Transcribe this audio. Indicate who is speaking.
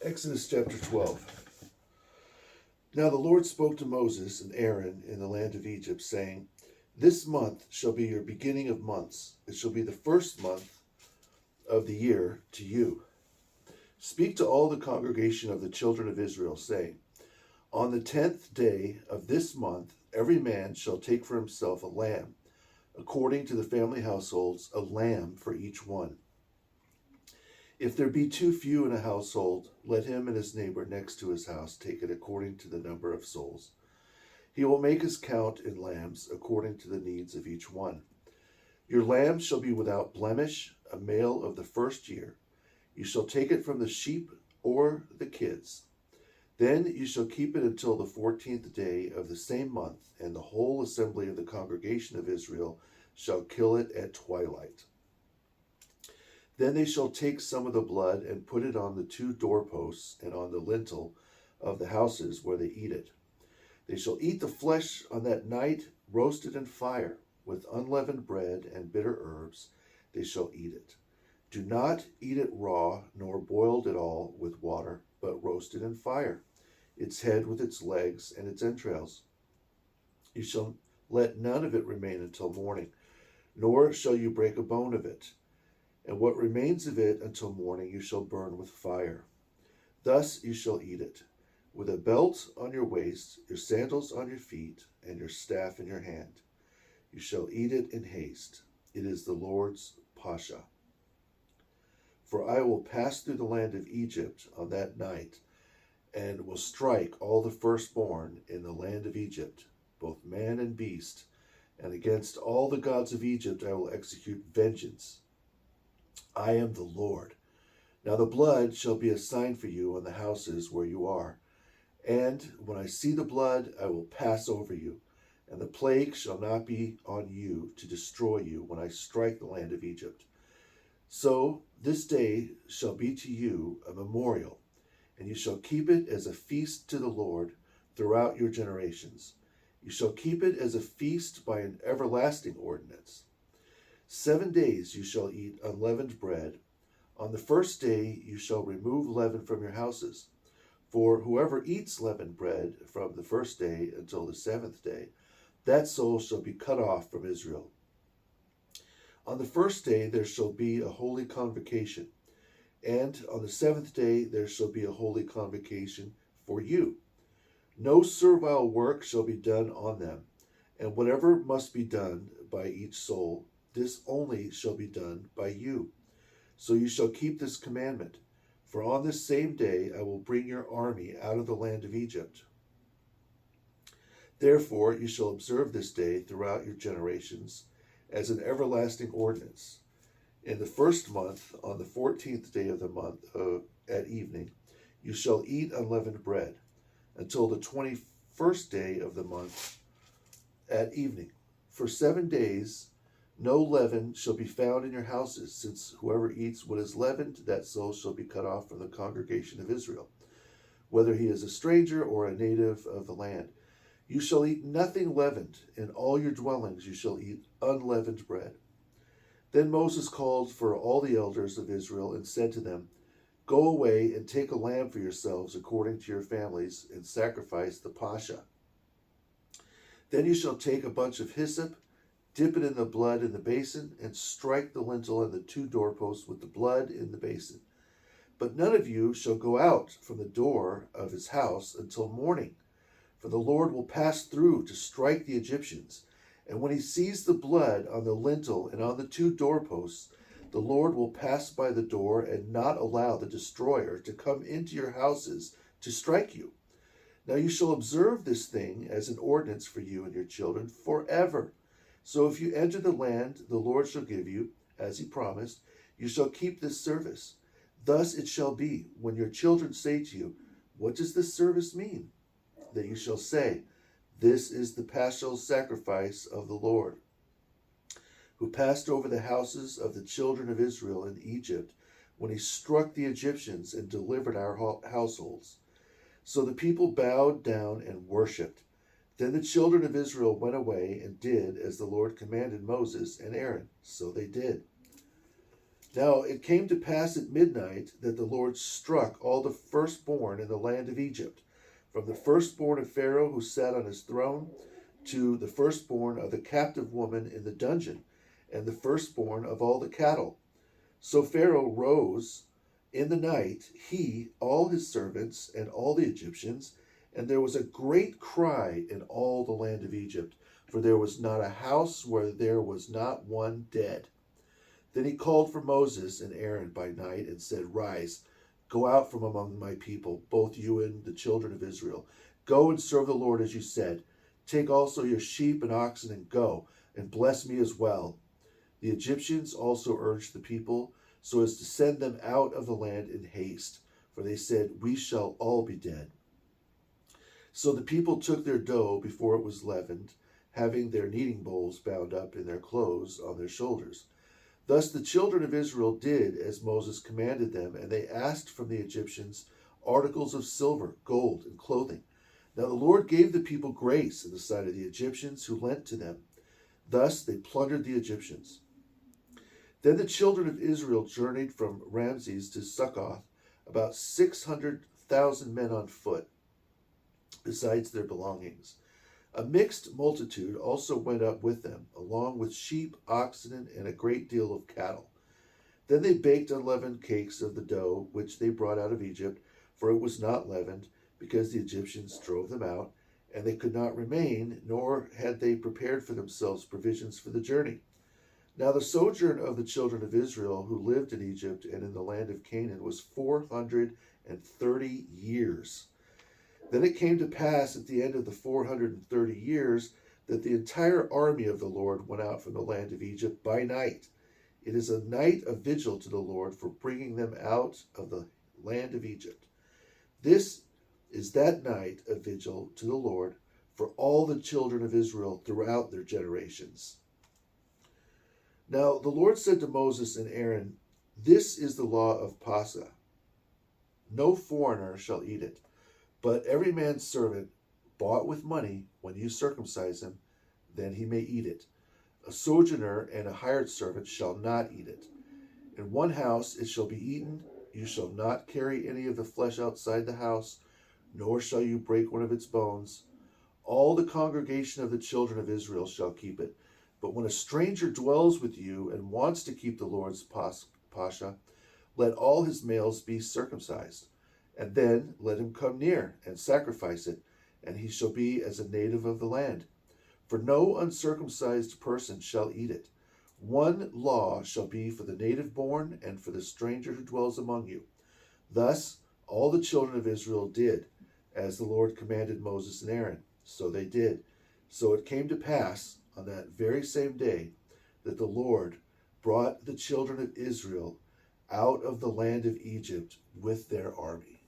Speaker 1: Exodus chapter 12. Now the Lord spoke to Moses and Aaron in the land of Egypt, saying, This month shall be your beginning of months. It shall be the first month of the year to you. Speak to all the congregation of the children of Israel, saying, On the 10th day of this month, every man shall take for himself a lamb, according to the family households, a lamb for each one. If there be too few in a household, let him and his neighbor next to his house take it according to the number of souls. He will make his count in lambs according to the needs of each one. Your lamb shall be without blemish, a male of the first year. You shall take it from the sheep or the kids. Then you shall keep it until the 14th day of the same month, and the whole assembly of the congregation of Israel shall kill it at twilight. Then they shall take some of the blood and put it on the 2 doorposts and on the lintel of the houses where they eat it. They shall eat the flesh on that night, roasted in fire, with unleavened bread and bitter herbs. They shall eat it. Do not eat it raw, nor boiled at all with water, but roasted in fire, its head with its legs and its entrails. You shall let none of it remain until morning, nor shall you break a bone of it. And what remains of it until morning you shall burn with fire. Thus you shall eat it, with a belt on your waist, your sandals on your feet, and your staff in your hand. You shall eat it in haste. It is the Lord's Pascha. For I will pass through the land of Egypt on that night, and will strike all the firstborn in the land of Egypt, both man and beast, and against all the gods of Egypt I will execute vengeance. I am the Lord. Now the blood shall be a sign for you on the houses where you are. And when I see the blood, I will pass over you, and the plague shall not be on you to destroy you when I strike the land of Egypt. So this day shall be to you a memorial, and you shall keep it as a feast to the Lord throughout your generations. You shall keep it as a feast by an everlasting ordinance. 7 days you shall eat unleavened bread. On the first day you shall remove leaven from your houses. For whoever eats leavened bread from the first day until the 7th day, that soul shall be cut off from Israel. On the first day there shall be a holy convocation, and on the 7th day there shall be a holy convocation for you. No servile work shall be done on them, and whatever must be done by each soul, this only shall be done by you. So you shall keep this commandment. For on this same day I will bring your army out of the land of Egypt. Therefore you shall observe this day throughout your generations as an everlasting ordinance. In the first month, on the 14th day of the month at evening, you shall eat unleavened bread until the 21st day of the month at evening. For 7 days no leaven shall be found in your houses, since whoever eats what is leavened, that soul shall be cut off from the congregation of Israel, whether he is a stranger or a native of the land. You shall eat nothing leavened. In all your dwellings you shall eat unleavened bread. Then Moses called for all the elders of Israel and said to them, Go away and take a lamb for yourselves according to your families, and sacrifice the Pascha. Then you shall take a bunch of hyssop, dip it in the blood in the basin, and strike the lintel and the 2 doorposts with the blood in the basin. But none of you shall go out from the door of his house until morning, for the Lord will pass through to strike the Egyptians. And when he sees the blood on the lintel and on the 2 doorposts, the Lord will pass by the door and not allow the destroyer to come into your houses to strike you. Now you shall observe this thing as an ordinance for you and your children forever. So if you enter the land the Lord shall give you, as he promised, you shall keep this service. Thus it shall be, when your children say to you, What does this service mean? That you shall say, This is the paschal sacrifice of the Lord, who passed over the houses of the children of Israel in Egypt, when he struck the Egyptians and delivered our households. So the people bowed down and worshipped. Then the children of Israel went away and did as the Lord commanded Moses and Aaron. So they did. Now it came to pass at midnight that the Lord struck all the firstborn in the land of Egypt, from the firstborn of Pharaoh who sat on his throne, to the firstborn of the captive woman in the dungeon, and the firstborn of all the cattle. So Pharaoh rose in the night, he, all his servants, and all the Egyptians, and there was a great cry in all the land of Egypt, for there was not a house where there was not one dead. Then he called for Moses and Aaron by night and said, Rise, go out from among my people, both you and the children of Israel. Go and serve the Lord as you said. Take also your sheep and oxen and go, and bless me as well. The Egyptians also urged the people so as to send them out of the land in haste, for they said, We shall all be dead. So the people took their dough before it was leavened, having their kneading bowls bound up in their clothes on their shoulders. Thus the children of Israel did as Moses commanded them, and they asked from the Egyptians articles of silver, gold, and clothing. Now the Lord gave the people grace in the sight of the Egyptians who lent to them. Thus they plundered the Egyptians. Then the children of Israel journeyed from Ramses to Succoth, about 600,000 men on foot, besides their belongings. A mixed multitude also went up with them, along with sheep, oxen, and a great deal of cattle. Then they baked unleavened cakes of the dough which they brought out of Egypt, for it was not leavened, because the Egyptians drove them out, and they could not remain, nor had they prepared for themselves provisions for the journey. Now the sojourn of the children of Israel who lived in Egypt and in the land of Canaan was 430 years. Then it came to pass at the end of the 430 years that the entire army of the Lord went out from the land of Egypt by night. It is a night of vigil to the Lord for bringing them out of the land of Egypt. This is that night of vigil to the Lord for all the children of Israel throughout their generations. Now the Lord said to Moses and Aaron, This is the law of Passover. No foreigner shall eat it, but every man's servant bought with money, when you circumcise him, then he may eat it. A sojourner and a hired servant shall not eat it. In one house it shall be eaten. You shall not carry any of the flesh outside the house, nor shall you break one of its bones. All the congregation of the children of Israel shall keep it. But when a stranger dwells with you and wants to keep the Lord's Pascha, let all his males be circumcised, and then let him come near and sacrifice it, and he shall be as a native of the land. For no uncircumcised person shall eat it. One law shall be for the native born and for the stranger who dwells among you. Thus all the children of Israel did, as the Lord commanded Moses and Aaron. So they did. So it came to pass on that very same day that the Lord brought the children of Israel out of the land of Egypt with their army.